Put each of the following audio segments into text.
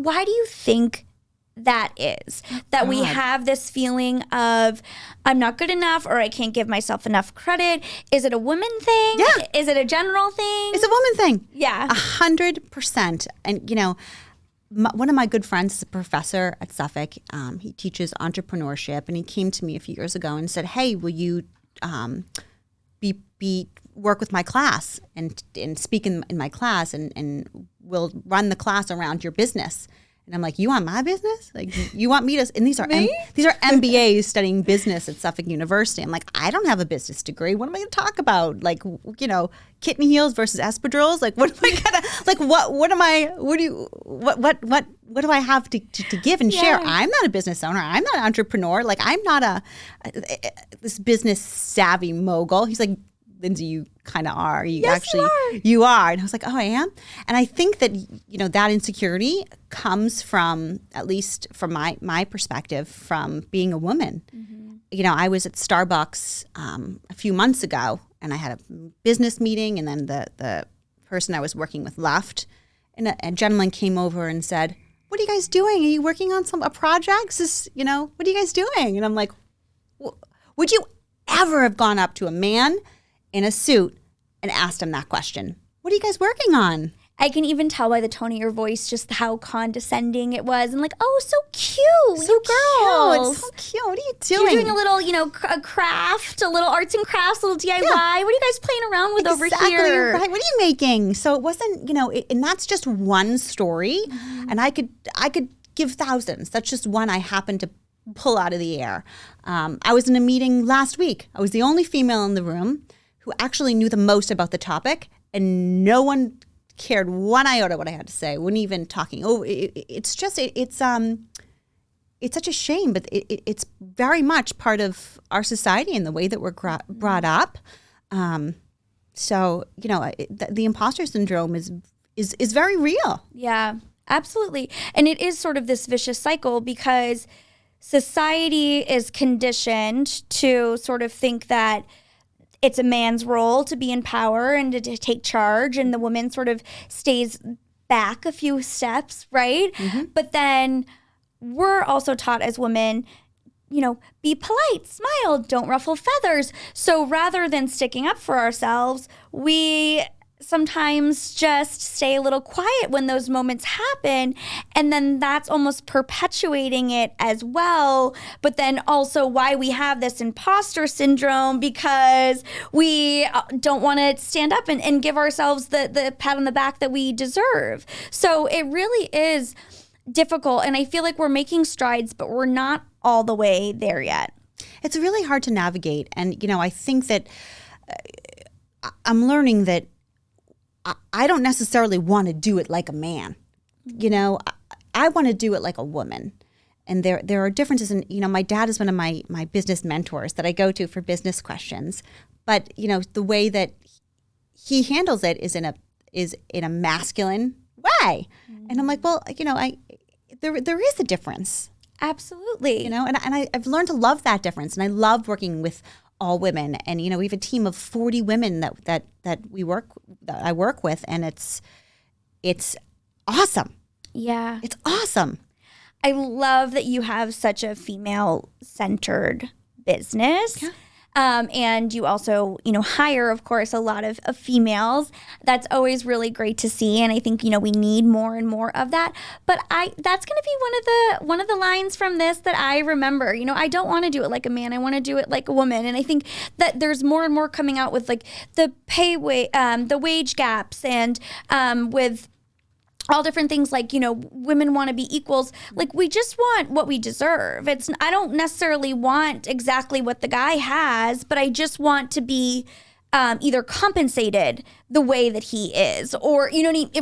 why do you think that is? That we have this feeling of I'm not good enough or I can't give myself enough credit. Is it a woman thing? Yeah. Is it a general thing? It's a woman thing. Yeah. 100%. And, one of my good friends is a professor at Suffolk. He teaches entrepreneurship, and he came to me a few years ago and said, hey, will you work with my class and speak in my class and we'll run the class around your business. And I'm like, you want my business? Like, you want me to? And these are MBAs studying business at Suffolk University. I'm like, I don't have a business degree. What am I going to talk about? Like, kitten heels versus espadrilles. Like, what am I gonna? Like, what am I? What do I have to give and share? I'm not a business owner. I'm not an entrepreneur. Like, I'm not this business savvy mogul. He's like, Lindsay, you kind of are. You are. And I was like, oh, I am? And I think that, that insecurity comes from, at least from my perspective, from being a woman. Mm-hmm. I was at Starbucks a few months ago, and I had a business meeting, and then the person I was working with left, and a gentleman came over and said, what are you guys doing? Are you working on a project? What are you guys doing? And I'm like, would you ever have gone up to a man in a suit and asked him that question? What are you guys working on? I can even tell by the tone of your voice just how condescending it was, and like, oh, so cute, you girls. It's so cute. What are you doing? You're doing a little, a craft, a little arts and crafts, a little DIY. Yeah. What are you guys playing around with over here? Right. What are you making? So it wasn't, and that's just one story, and I could give thousands. That's just one I happened to pull out of the air. I was in a meeting last week. I was the only female in the room who actually knew the most about the topic, and no one cared one iota what I had to say. Wouldn't even talking. It's such a shame, but it's very much part of our society and the way that we're brought up. So the imposter syndrome is very real. Yeah, absolutely, and it is sort of this vicious cycle because society is conditioned to sort of think that it's a man's role to be in power and to take charge, and the woman sort of stays back a few steps, right? Mm-hmm. But then we're also taught as women, be polite, smile, don't ruffle feathers. So rather than sticking up for ourselves, we sometimes just stay a little quiet when those moments happen, and then that's almost perpetuating it as well. But then also why we have this imposter syndrome, because we don't want to stand up and give ourselves the pat on the back that we deserve. So it really is difficult, and I feel like we're making strides, but we're not all the way there yet. It's really hard to navigate, and I think that I'm learning that I don't necessarily want to do it like a man. I want to do it like a woman. And there are differences in, my dad is one of my business mentors that I go to for business questions. But, the way that he handles it is in a masculine way. Mm-hmm. And I'm like, well, there is a difference. Absolutely. And I've learned to love that difference. And I love working with all women, and we have a team of 40 women that I work with, and it's awesome. Yeah, it's awesome. I love that you have such a female-centered business. Yeah. And you also, hire, of course, a lot of females. That's always really great to see. And I think, we need more and more of that. But that's going to be one of the lines from this that I remember. I don't want to do it like a man. I want to do it like a woman. And I think that there's more and more coming out with like the the wage gaps, and with all different things like, women want to be equals. Like, we just want what we deserve. I don't necessarily want exactly what the guy has, but I just want to be either compensated the way that he is, or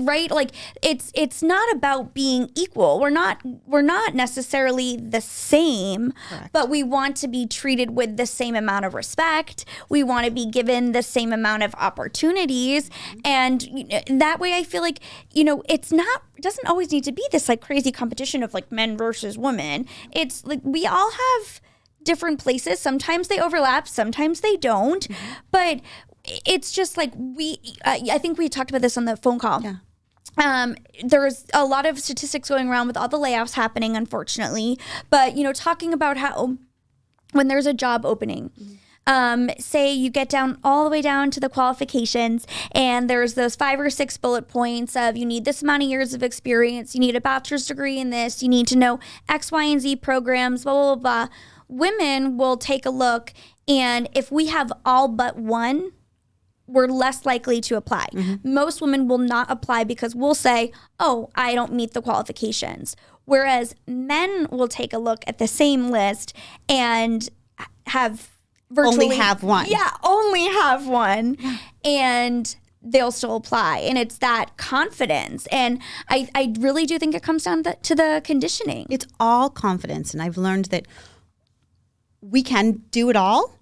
right? Like, it's not about being equal. We're not necessarily the same. Correct. But we want to be treated with the same amount of respect. We want to be given the same amount of opportunities, and that way I feel like it doesn't always need to be this like crazy competition of like men versus women. It's like we all have different places. Sometimes they overlap, sometimes they don't. Mm-hmm. But it's just like I think we talked about this on the phone call. Yeah. there's a lot of statistics going around with all the layoffs happening, unfortunately. But, talking about how when there's a job opening, say you get down all the way down to the qualifications and there's those 5 or 6 bullet points of you need this amount of years of experience, you need a bachelor's degree in this, you need to know X, Y, and Z programs, blah, blah, blah, blah. Women will take a look, and if we have all but one, we're less likely to apply. Most women will not apply because we'll say, oh, I don't meet the qualifications. Whereas men will take a look at the same list and have virtually only have one. Yeah, only have one. And they'll still apply. And it's that confidence. And I really do think it comes down to the conditioning. It's all confidence. And I've learned that we can do it all.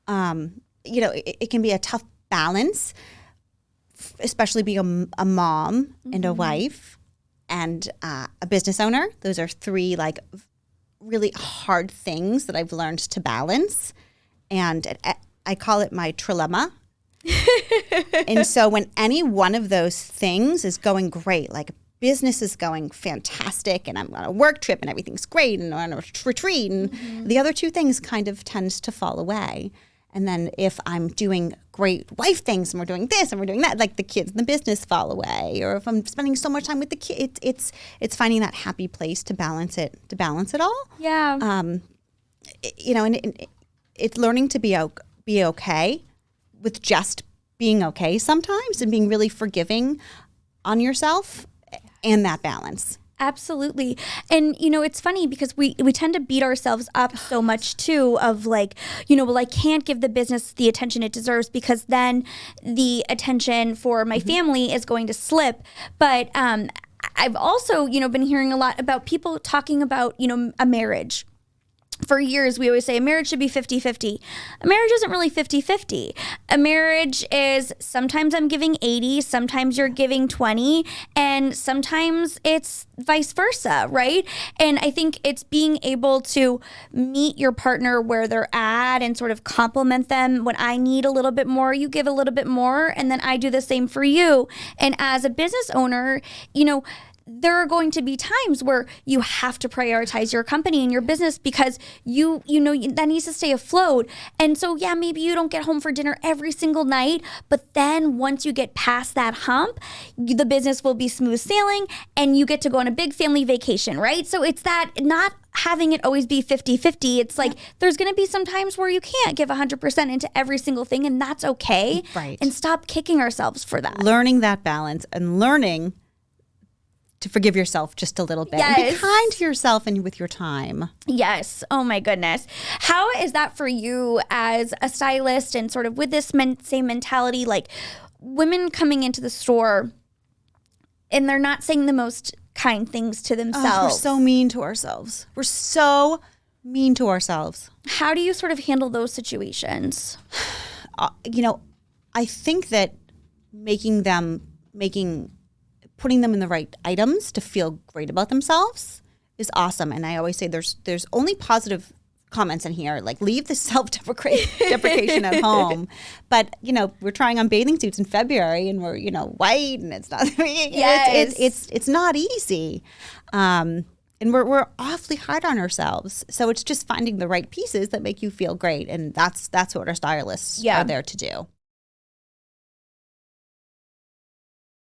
It can be a tough balance, especially being a mom and a wife and a business owner. Those are 3 like really hard things that I've learned to balance. And I call it my trilemma. And so when any one of those things is going great, like business is going fantastic and I'm on a work trip and everything's great and I'm on a retreat, and the other 2 things kind of tends to fall away. And then if I'm doing great wife things and we're doing this and we're doing that, like the kids and the business fall away. Or if I'm spending so much time with the kids, it's finding that happy place to balance it all. Yeah. And it's learning to be okay with just being okay sometimes and being really forgiving on yourself and that balance. Absolutely. And, it's funny because we tend to beat ourselves up so much too of like, well, I can't give the business the attention it deserves because then the attention for my family is going to slip. But I've also, been hearing a lot about people talking about, a marriage. For years, we always say a marriage should be 50-50. A marriage isn't really 50-50. A marriage is sometimes I'm giving 80, sometimes you're giving 20, and sometimes it's vice versa, right? And I think it's being able to meet your partner where they're at and sort of compliment them. When I need a little bit more, you give a little bit more, and then I do the same for you. And as a business owner, there are going to be times where you have to prioritize your company and your business because you know that needs to stay afloat. And so, yeah, maybe you don't get home for dinner every single night, but then once you get past that hump, the business will be smooth sailing and you get to go on a big family vacation, right? So it's that not having it always be 50-50. It's like there's going to be some times where you can't give 100% into every single thing, and that's okay. Right. And stop kicking ourselves for that. Learning that balance and learning to forgive yourself just a little bit. Yes. And be kind to yourself and with your time. Yes. Oh my goodness. How is that for you as a stylist and sort of with this same mentality, like women coming into the store and they're not saying the most kind things to themselves? Oh, we're so mean to ourselves. We're so mean to ourselves. How do you sort of handle those situations? I think that putting them in the right items to feel great about themselves is awesome. And I always say there's only positive comments in here, like leave the self-deprecation at home. But, we're trying on bathing suits in February and we're, white and it's not, it's not easy. And we're awfully hard on ourselves. So it's just finding the right pieces that make you feel great. And that's what our stylists are there to do.